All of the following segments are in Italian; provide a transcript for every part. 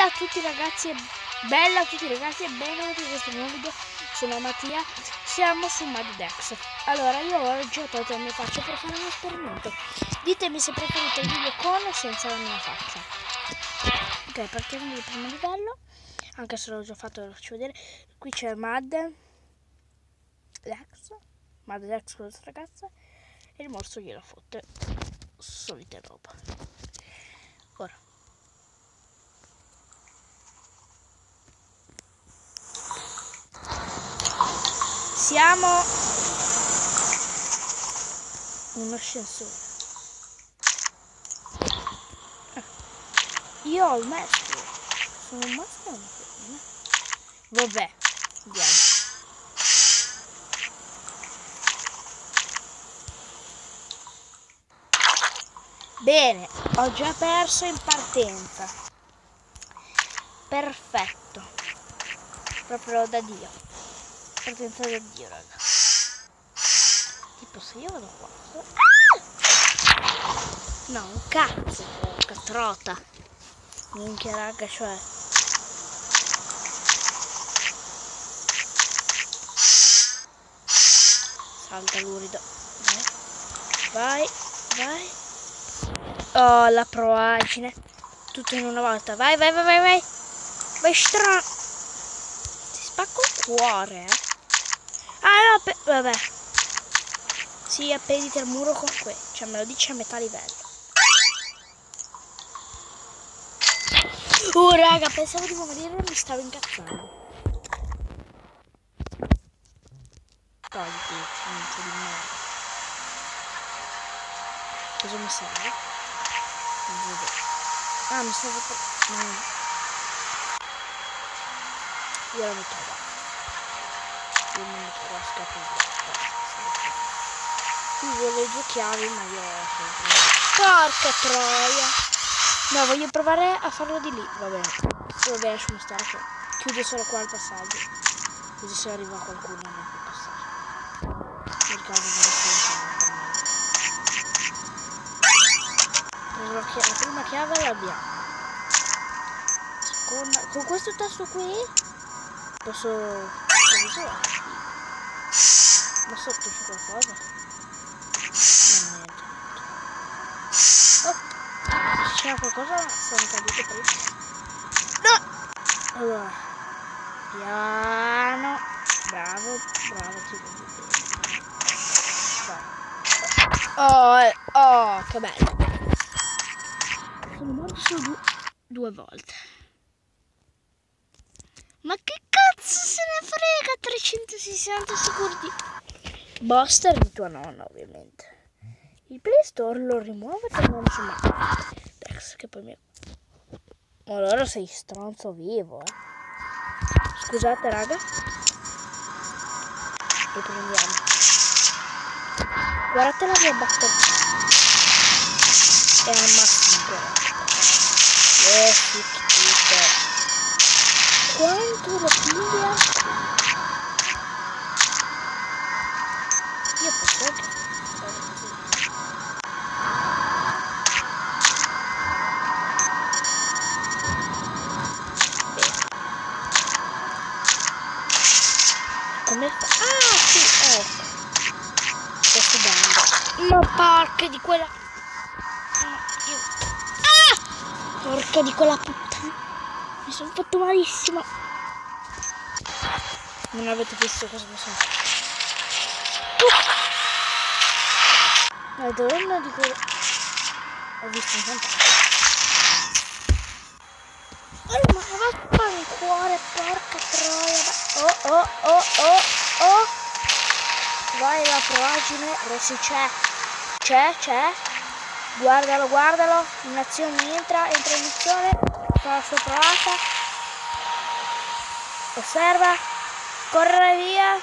a tutti ragazzi e bella a tutti ragazzi e benvenuti in questo nuovo video. Sono Mattia, siamo su Maddex. Allora io oggi ho tolto la mia faccia per fare un esperimento. Ditemi se preferite il video con o senza la mia faccia. Ok, partiamo dal primo livello, anche se l'ho già fatto, ve lo faccio vedere. Qui c'è Maddex, questa ragazza, e il morso gliela fotte, solita roba. Ora siamo un ascensore. Io ho il maschio. Sono un maschio o una femmina? Vabbè, andiamo. Bene, ho già perso in partenza. Perfetto. Proprio da Dio. Partenza da Dio, raga. Tipo se io vado qua. No, un cazzo, catrota. Minchia raga, cioè. Salta lurido. Vai, vai. Oh, la proagine. Tutto in una volta. Vai, vai, vai, vai, vai. Vai strano. Ti spacco il cuore, eh. Ah no, vabbè. Sì, appenditi al muro con que. Cioè me lo dice a metà livello. Raga, pensavo di morire e mi stavo incazzando. Togliti, niente di merda. Cosa mi serve? Non vedo. Ah, mi serve per... Io la metto qua. Io mi metto qua, scappo qui vuole 2 chiavi, ma io ho sempre... Porca troia! No, voglio provare a farlo di lì. Va bene, lasciamo stare qua. Chiudo solo qua il passaggio, così se arriva qualcuno non può passare. Nel caso non si la prima chiave l'abbiamo. Seconda, con questo tasto qui posso... Ma sotto c'è qualcosa? No, niente. Oh, c'era qualcosa? Sono caduto prima. No! Allora, piano. Bravo, bravo, ti vedo bene. Oh, che bello. Sono morto solo 2 volte. Ma che cazzo se ne frega? 360 secondi. Buster di tua nonna, ovviamente. Il Play Store lo rimuove e torniamo su Maddex, che poi mi... Allora sei stronzo vivo, eh. Scusate, raga. Riprendiamo. Guardate la mia batteria. È al massimo. Sì, quanto lo piglia? Io posso anche fare così. Bene. Come fa? Ah sì, ecco. Sto sudando. Ma porca di quella... Ah! Porca di quella puttana. Mi sono fatto malissimo. Non avete visto cosa mi sono fatto. Madonna di quello. Ho visto un fantasma. Oh, ma vaffanculo, porca troia. Oh. Vai la proagine. Rossi c'è. C'è. Guardalo. In azione entra in azione. Fa la sua provata. Osserva. Corre via.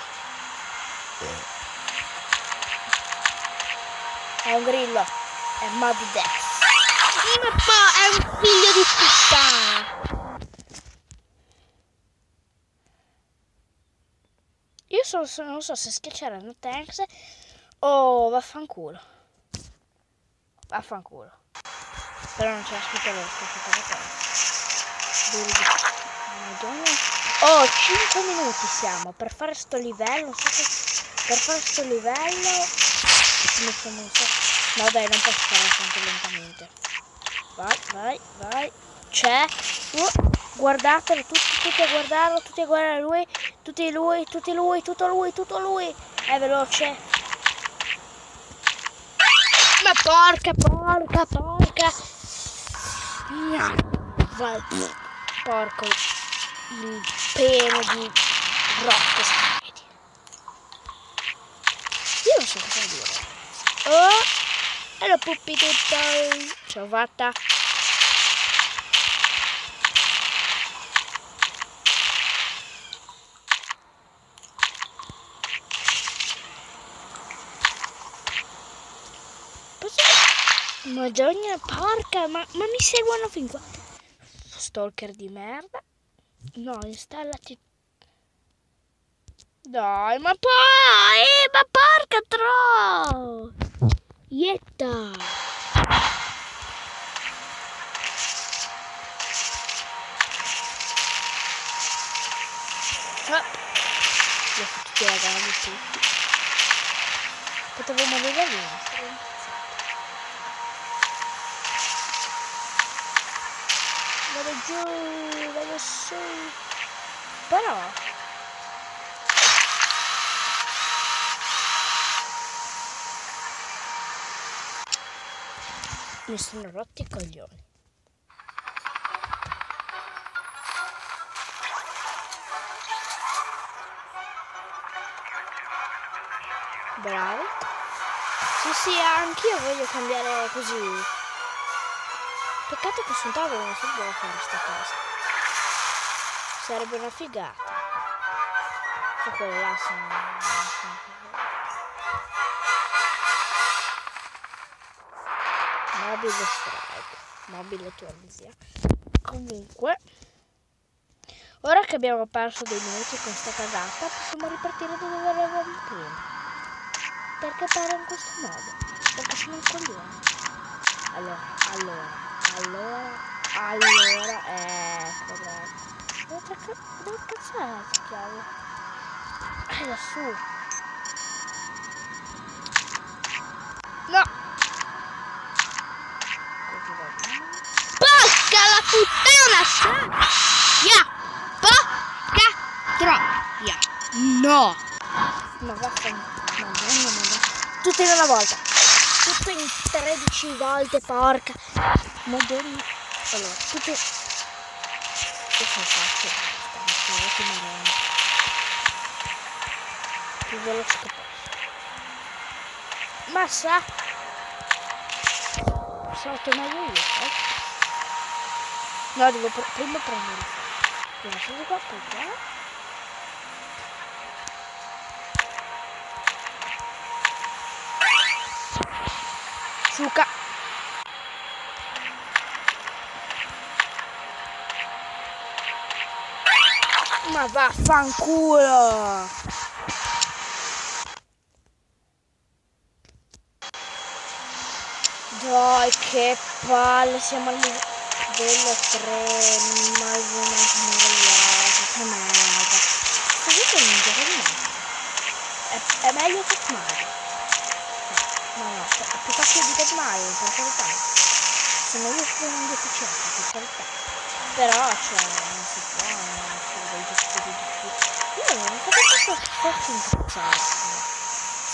È un grillo. È Maddex. Ma poi è un figlio di puttana. Io non so se schiacciare una tanks o vaffanculo. Però non c'è scritto lo Oh, 5 minuti siamo per fare sto livello. Per fare sto livello no dai, non posso fare tanto lentamente. Vai. C'è. Guardatelo, tutti a guardarlo, tutti a guardare lui. Tutto lui. È veloce. Ma porca. Vai. Porco il pene di Rocco Spaghetti. Io non so cosa dire. Oh, e la puppi tutta. Ce l'ho fatta. Madonna, porca, ma mi seguono fin qua. Stalker di merda. No, installati. Dai, ma porca tro! Ietta! Li ho fatti ragazzi tutti. Potevo morire lì, stavo impazzito. Vado giù, vado su. Però mi sono rotti i coglioni. Bravi. Sì, anch'io voglio cambiare così. Peccato che sul tavolo non si può fare sta cosa. Sarebbe una figata. E quelle là sono... Mobile strike. Mobile Tunisia. Comunque, ora che abbiamo perso dei minuti con sta casata, possiamo ripartire da dove eravamo prima. Perché parlo in questo modo? Perché sono un coglione. Allora, ecco, dove cazzo è la chiave? Lassù. No! Porca la puttana! Porca troia! No! Ma vaffanculo, madonna. Tutto in una volta. Tutto in 13 volte, porca. Madonna. Allora, tutto... Che sono facile. Più veloce che posso. Massa. Salto meglio io, No, devo prima prendere il fuoco. Prima scendi qua, poi qua. Suca. Ma vaffanculo. Dai, che palle, siamo al livello 3, ma che merda. Questo è un gioco di merda. È meglio che Mario. No, è più facile di Dead Mario, per carità. Sono io che sono un deficiente, per carità. Però, cioè, non si può, dei giochi difficili. Io non ho capito che fosse incazzato.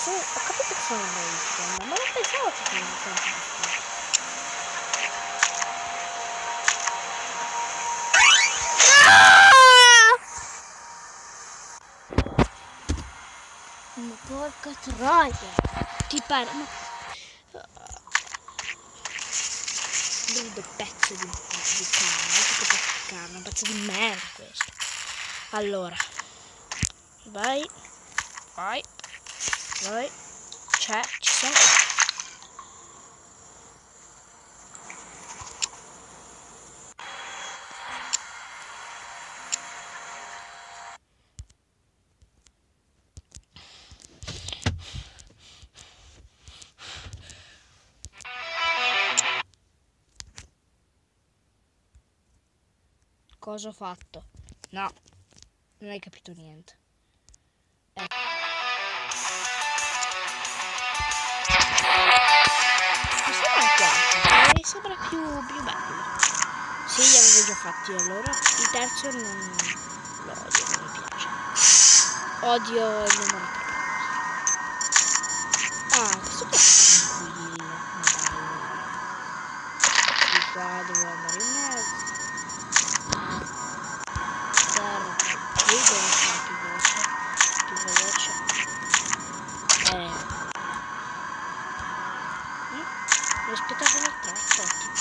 Ho capito che sono rage, ma non pensavo che fosse incazzato. Ma porca troia! Ti pare, ma... Vedo pezzo di carne, un pezzo di merda questo. Allora, vai. Ci sono. Cosa ho fatto? No, non hai capito niente. Ecco. Mi sembra più bello. Sì, li avevo già fatti allora. Il terzo non lo odio, non mi piace. Odio il numero 3. Ah, questo qua è tranquillo, ma bello. Di qua devo andare in mezzo. Terra, qui devo fare più veloce. Mi aspettavo una traccia, tipo.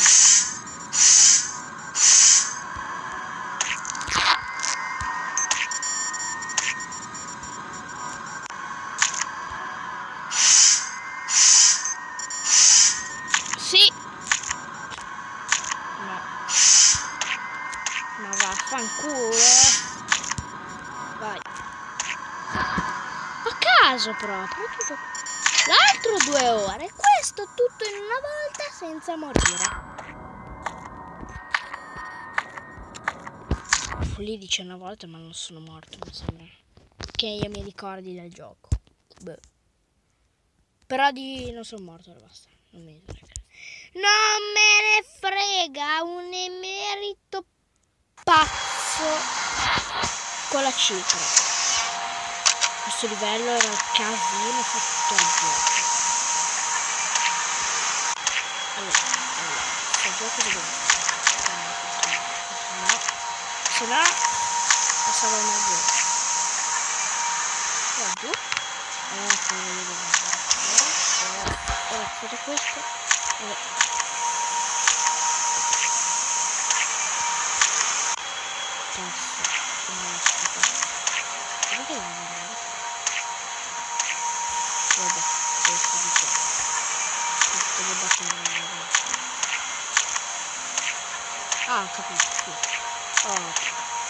Sì! No. Ma vaffanculo! Vai. A caso proprio. L'altro 2 ore. Questo tutto in una volta senza morire. Lì dice una volta ma non sono morto, mi sembra. Che io mi ricordi del gioco. Beh. Però non sono morto, basta. Non me ne frega un emerito pazzo con la cifra. Questo livello era il casino fatto al gioco. Allora, questo gioco dove no, se no passava una giù. Qua giù. Ecco, voglio ora fate questo. Vabbè, questo di qua. Questo lo battiamo. Ah, ho capito, sì. Oh,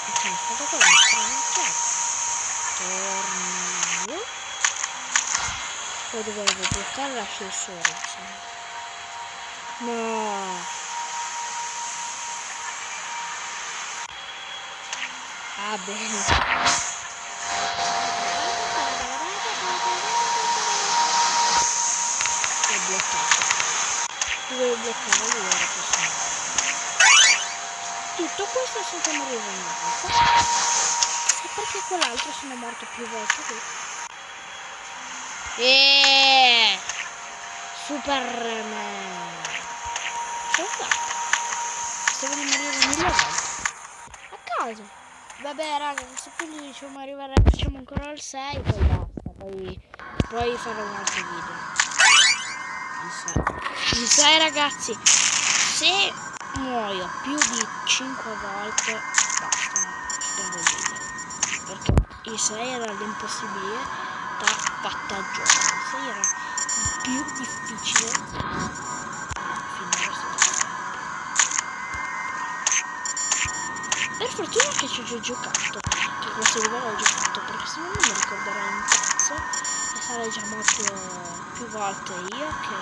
ok, aspetta qua, torno. Poi dovevo bloccare l'ascensore, insomma. No. Ah, bene. È bloccato. Dovevo bloccare lui, era possibile. Tutto questo senza morire una volta. E perché quell'altro sono morto più volte qui. Superman. Cosa fa? Stavo di morire 1000 volte. A caso. Vabbè raga, se poi diciamo arrivare, facciamo ancora al 6, poi basta. Poi farò un altro video. Il 6 ragazzi, se muoio più di 5 volte, basta, spengo il video. Perché il 6 era l'impossibilità fatta a gioco. Il 6 era il più difficile finora stato. Per fortuna che ci ho già giocato, che questo livello l'ho giocato, perché se no non mi ricorderei un cazzo e sarei già morto più volte io che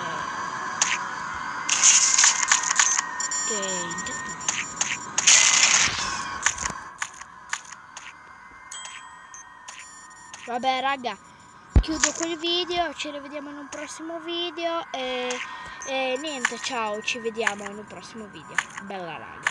in che tempo. Vabbè raga, chiudo quel video, ci rivediamo in un prossimo video e niente, ciao, ci vediamo in un prossimo video. Bella raga.